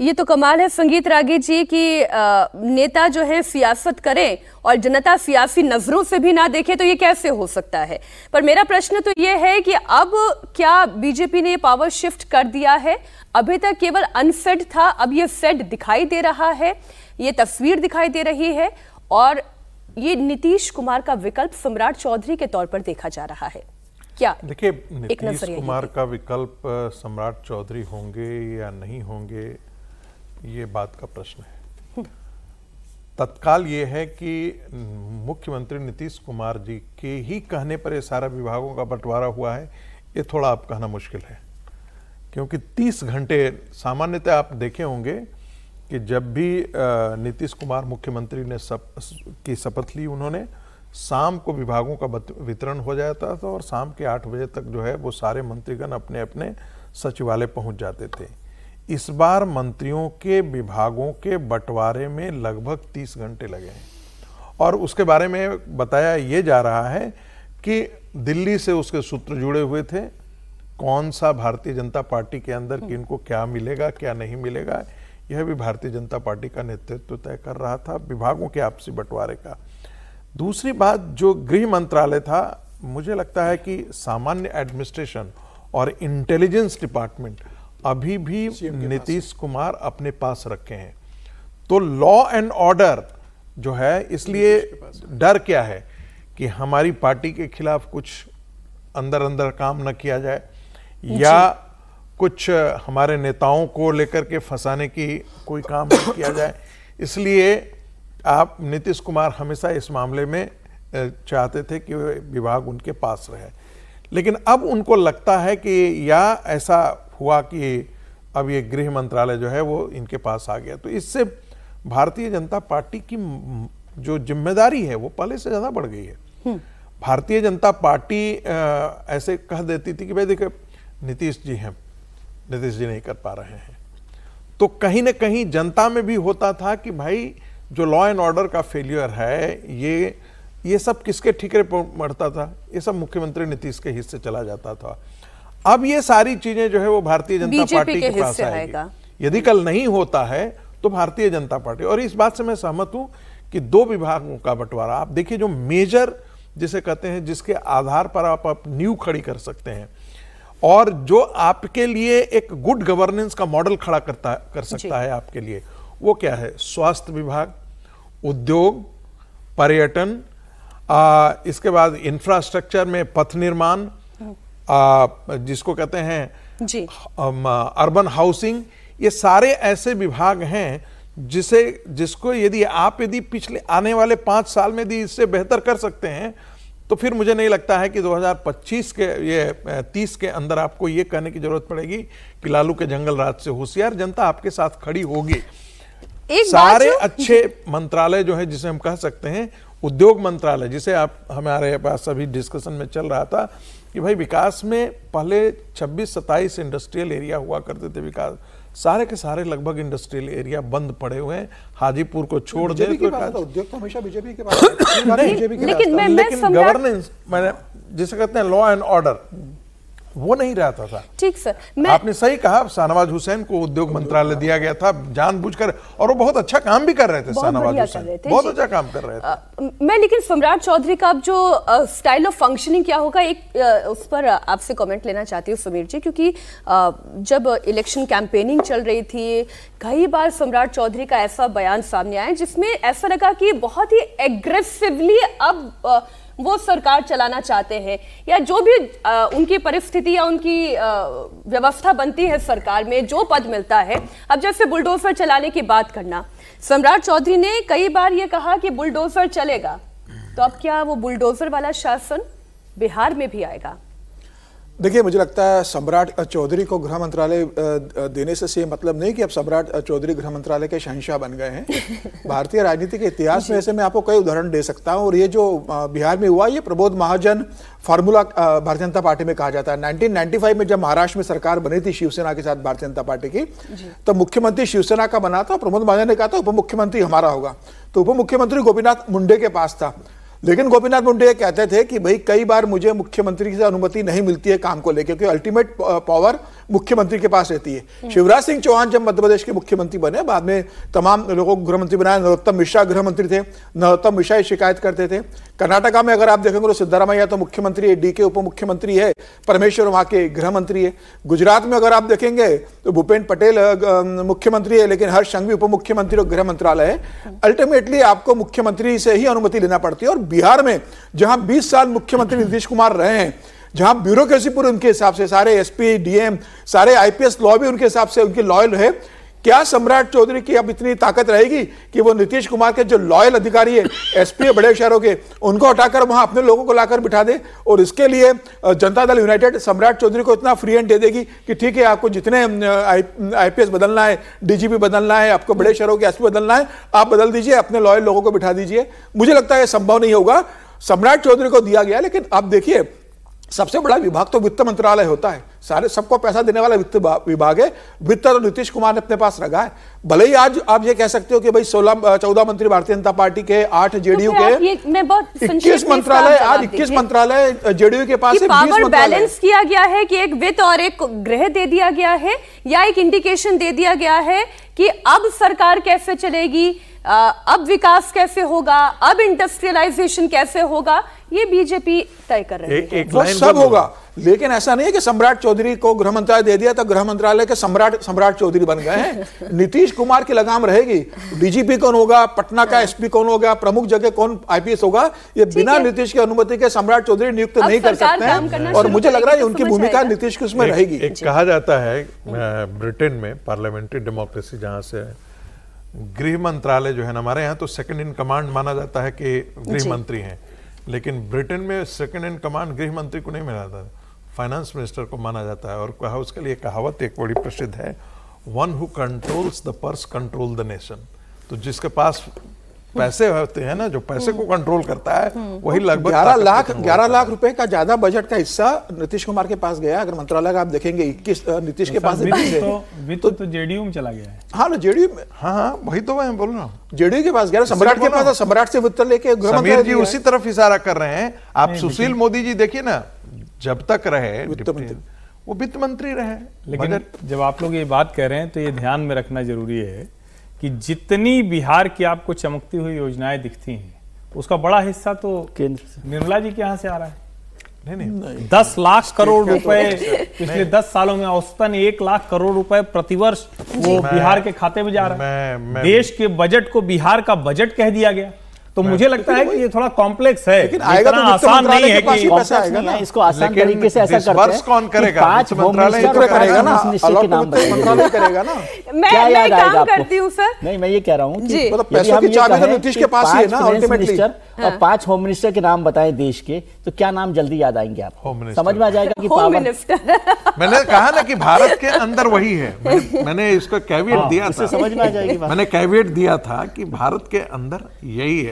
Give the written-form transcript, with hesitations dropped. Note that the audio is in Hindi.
ये तो कमाल है संगीत रागी जी कि नेता जो है सियासत करें और जनता सियासी नजरों से भी ना देखे, तो ये कैसे हो सकता है। पर मेरा प्रश्न तो ये है कि अब क्या बीजेपी ने पावर शिफ्ट कर दिया है? अभी तक केवल अनफेड था, अब ये फेड दिखाई दे रहा है, ये तस्वीर दिखाई दे रही है और ये नीतीश कुमार का विकल्प सम्राट चौधरी के तौर पर देखा जा रहा है। क्या देखिए, नीतीश कुमार का विकल्प सम्राट चौधरी होंगे या नहीं होंगे, ये बात का प्रश्न है। तत्काल ये है कि मुख्यमंत्री नीतीश कुमार जी के ही कहने पर ये सारा विभागों का बंटवारा हुआ है, ये थोड़ा आप कहना मुश्किल है। क्योंकि 30 घंटे सामान्यतः आप देखे होंगे कि जब भी नीतीश कुमार मुख्यमंत्री ने की शपथ ली, उन्होंने शाम को विभागों का वितरण हो जाता था और शाम के 8 बजे तक जो है वो सारे मंत्रीगण अपने अपने सचिवालय पहुंच जाते थे। इस बार मंत्रियों के विभागों के बंटवारे में लगभग 30 घंटे लगे हैं और उसके बारे में बताया ये जा रहा है कि दिल्ली से उसके सूत्र जुड़े हुए थे, कौन सा भारतीय जनता पार्टी के अंदर कि इनको क्या मिलेगा क्या नहीं मिलेगा, यह भी भारतीय जनता पार्टी का नेतृत्व तय कर रहा था विभागों के आपसी बंटवारे का। दूसरी बात, जो गृह मंत्रालय था, मुझे लगता है कि सामान्य एडमिनिस्ट्रेशन और इंटेलिजेंस डिपार्टमेंट अभी भी नीतीश कुमार अपने पास रखे हैं। तो लॉ एंड ऑर्डर जो है, इसलिए डर क्या है कि हमारी पार्टी के खिलाफ कुछ अंदर अंदर काम न किया जाए या कुछ हमारे नेताओं को लेकर के फंसाने की कोई काम न किया जाए। इसलिए आप नीतीश कुमार हमेशा इस मामले में चाहते थे कि विभाग उनके पास रहे, लेकिन अब उनको लगता है कि या ऐसा हुआ कि अब ये गृह मंत्रालय जो है वो इनके पास आ गया, तो इससे भारतीय जनता पार्टी की जो जिम्मेदारी है वो पहले से ज्यादा बढ़ गई है। भारतीय जनता पार्टी ऐसे कह देती थी कि भाई देखो नीतीश जी हैं, नीतीश जी नहीं कर पा रहे हैं, तो कहीं ना कहीं जनता में भी होता था कि भाई जो लॉ एंड ऑर्डर का फेलियर है, ये सब किसके ठिकरे पड़ता था, ये सब मुख्यमंत्री नीतीश के हिस्से चला जाता था। अब ये सारी चीजें जो है वो भारतीय जनता पार्टी के पास आएगी। यदि कल नहीं होता है तो भारतीय जनता पार्टी, और इस बात से मैं सहमत हूं कि 2 विभागों का बंटवारा, आप देखिए जो मेजर जिसे कहते हैं, जिसके आधार पर आप नींव खड़ी कर सकते हैं और जो आपके लिए एक गुड गवर्नेंस का मॉडल खड़ा कर सकता है आपके लिए, वो क्या है? स्वास्थ्य विभाग, उद्योग, पर्यटन, इसके बाद इंफ्रास्ट्रक्चर में पथ निर्माण, जिसको कहते हैं अर्बन हाउसिंग, ये सारे ऐसे विभाग हैं जिसको यदि पिछले आने वाले 5 साल में यदि इससे बेहतर कर सकते हैं, तो फिर मुझे नहीं लगता है कि 2025 के ये 30 के अंदर आपको ये कहने की जरूरत पड़ेगी कि लालू के जंगल राज से होशियार जनता आपके साथ खड़ी होगी। सारे अच्छे मंत्रालय जो है, जिसे हम कह सकते हैं उद्योग मंत्रालय, जिसे आप हमारे पास अभी डिस्कशन में चल रहा था कि भाई विकास में पहले 26-27 इंडस्ट्रियल एरिया हुआ करते थे, विकास सारे के सारे लगभग इंडस्ट्रियल एरिया बंद पड़े हुए हैं, हाजीपुर को छोड़ दे तो उद्योग तो हमेशा बीजेपी के पास है। लेकिन गवर्नेंस, मैंने जिसे कहते हैं लॉ एंड ऑर्डर, वो नहीं रहता था। ठीक सर, आपने सही कहा, शाहनवाज हुसैन को उद्योग मंत्रालय दिया गया था जानबूझकर, और वो बहुत अच्छा काम भी कर रहे थे। शाहनवाज हुसैन बहुत अच्छा काम कर रहे थे। मैं लेकिन सम्राट चौधरी का अब जो स्टाइल ऑफ फंक्शनिंग क्या होगा, एक उस पर आपसे कमेंट लेना चाहती हूँ समीर जी, क्योंकि जब इलेक्शन कैंपेनिंग चल रही थी, कई बार सम्राट चौधरी का ऐसा बयान सामने आया जिसमें ऐसा लगा कि बहुत ही एग्रेसिवली अब वो सरकार चलाना चाहते हैं, या जो भी उनकी परिस्थिति या उनकी व्यवस्था बनती है सरकार में, जो पद मिलता है, अब जैसे बुलडोजर चलाने की बात करना, सम्राट चौधरी ने कई बार ये कहा कि बुलडोजर चलेगा, तो अब क्या वो बुलडोजर वाला शासन बिहार में भी आएगा? देखिए, मुझे लगता है सम्राट चौधरी को गृह मंत्रालय देने से ये मतलब नहीं कि अब सम्राट चौधरी गृह मंत्रालय के शहंशाह बन गए हैं। भारतीय राजनीति के इतिहास में ऐसे मैं आपको कई उदाहरण दे सकता हूं, और ये जो बिहार में हुआ, ये प्रबोध महाजन फार्मूला भारतीय जनता पार्टी में कहा जाता है। 1995 में जब महाराष्ट्र में सरकार बनी थी शिवसेना के साथ भारतीय जनता पार्टी की, तो मुख्यमंत्री शिवसेना का बना था, प्रमोद महाजन ने कहा था उप मुख्यमंत्री हमारा होगा, तो उप मुख्यमंत्री गोपीनाथ मुंडे के पास था। लेकिन गोपीनाथ मुंडे ये कहते थे कि भाई कई बार मुझे मुख्यमंत्री से अनुमति नहीं मिलती है काम को लेकर, क्योंकि अल्टीमेट पावर मुख्यमंत्री के पास रहती है। शिवराज सिंह चौहान जब मध्य प्रदेश के मुख्यमंत्री बने, बाद में तमाम लोगों को गृहमंत्री बनाया। नरोत्तम मिश्रा गृहमंत्री थे, नरोत्तम मिश्रा ही शिकायत करते थे। कर्नाटका में अगर आप देखेंगे तो सिद्धरामैया तो मुख्यमंत्री है, डीके उप मुख्यमंत्री है, परमेश्वर वहां के गृहमंत्री है। गुजरात में अगर आप देखेंगे तो भूपेन्द्र पटेल मुख्यमंत्री है, लेकिन हर्ष संघवी उप मुख्यमंत्री और गृह मंत्रालय है। अल्टीमेटली आपको मुख्यमंत्री से ही अनुमति लेना पड़ती है। और बिहार में जहां 20 साल मुख्यमंत्री नीतीश कुमार रहे हैं, जहां ब्यूरोक्रेसी पूरी उनके हिसाब से, सारे एसपी डीएम सारे आईपीएस लॉ भी उनके हिसाब से उनके लॉयल है, क्या सम्राट चौधरी की अब इतनी ताकत रहेगी कि वो नीतीश कुमार के जो लॉयल अधिकारी है एसपी है बड़े शहरों के, उनको हटाकर वहां अपने लोगों को लाकर बिठा दे? और इसके लिए जनता दल यूनाइटेड सम्राट चौधरी को इतना फ्री हैंड दे देगी कि ठीक है, आपको जितने आईपीएस बदलना है, डीजीपी बदलना है, आपको बड़े शहरों के एसपी बदलना है, आप बदल दीजिए, अपने लॉयल लोगों को बिठा दीजिए। मुझे लगता है यह संभव नहीं होगा। सम्राट चौधरी को दिया गया, लेकिन आप देखिए सबसे बड़ा विभाग तो वित्त मंत्रालय होता है, सारे सबको पैसा देने वाला वित्त विभाग है। वित्त तो नीतीश कुमार ने अपने पास रखा है। भले ही आज आप ये कह सकते हो कि भाई 14 मंत्री भारतीय जनता पार्टी के, 8 जेडीयू के, 21 मंत्रालय, आज 21 मंत्रालय जेडीयू के पास है। पावर बैलेंस किया गया है कि एक वित्त और एक गृह दे दिया गया है, या एक इंडिकेशन दे दिया गया है कि अब सरकार कैसे चलेगी, अब विकास कैसे होगा, अब इंडस्ट्रियलाइजेशन कैसे होगा, ये बीजेपी तय कर रही है। वो सब होगा, लेकिन ऐसा नहीं है कि सम्राट चौधरी को गृह मंत्रालय दे दिया तो गृह मंत्रालय के सम्राट चौधरी बन गए हैं। नीतीश कुमार की लगाम रहेगी। डीजीपी कौन होगा, पटना का एसपी कौन होगा, प्रमुख जगह कौन आईपीएस होगा, ये बिना नीतीश की अनुमति के सम्राट चौधरी नियुक्त नहीं कर सकते हैं। और मुझे लग रहा है उनकी भूमिका नीतीश की उसमें रहेगी। कहा जाता है ब्रिटेन में पार्लियामेंट्री डेमोक्रेसी, जहां से गृह मंत्रालय जो है, हमारे यहाँ तो सेकंड इन कमांड माना जाता है कि गृह मंत्री हैं, लेकिन ब्रिटेन में सेकंड इन कमांड गृह मंत्री को नहीं माना जाता, फाइनेंस मिनिस्टर को माना जाता है। और कहा उसके लिए कहावत एक बड़ी प्रसिद्ध है, one who controls the purse control the nation. तो जिसके पास पैसे होते हैं ना, जो पैसे को कंट्रोल करता है, वही लगभग 11 लाख रुपए का ज्यादा बजट का हिस्सा नीतीश कुमार के पास गया। अगर मंत्रालय का आप देखेंगे 21 नीतीश के पास तो जेडीयू में चला गया है। हाँ ना, जेडीयू में, हाँ वही तो मैं बोल रहा हूँ, जेडीयू के पास गया, सम्राट के पास, सम्राट से वित्त लेके समीर जी उसी तरफ इशारा कर रहे हैं। आप सुशील मोदी जी देखिए ना, जब तक रहे वो वित्त मंत्री रहे। लेकिन जब आप लोग ये बात कह रहे हैं तो ये ध्यान में रखना जरूरी है कि जितनी बिहार की आपको चमकती हुई योजनाएं दिखती हैं, उसका बड़ा हिस्सा तो केंद्र से, निर्मला जी के यहाँ से आ रहा है। नहीं 10 लाख करोड़ रुपए पिछले 10 सालों में औसतन 1 लाख करोड़ रुपए प्रतिवर्ष वो बिहार के खाते में जा रहा है। देश के बजट को बिहार का बजट कह दिया गया। तो मुझे लगता है कि ये थोड़ा कॉम्प्लेक्स है, लेकिन आएगा तो आसान नहीं है कि पैसा आएगा ना, इसको आसान तरीके से ऐसा करते हैं। कौन करेगा? मंत्रालय करेगा ना, मंत्रालय करेगा ना। क्या याद आएगा आपको? करती हूँ सर, नहीं मैं ये कह रहा हूँ कि मतलब पैसों की चाबी तो नीतीश के पास ही है ना अल्टीमेटली। और 5 होम मिनिस्टर के नाम बताएं देश के, तो क्या नाम जल्दी याद आएंगे आपको? समझ में आ जाएगा कि होम मिनिस्टर। मैंने कहा ना कि भारत के अंदर वही है। मैंने इसको कैविएट दिया था, समझ में आ जाएगी। मैंने कैविएट दिया था कि भारत के अंदर यही है।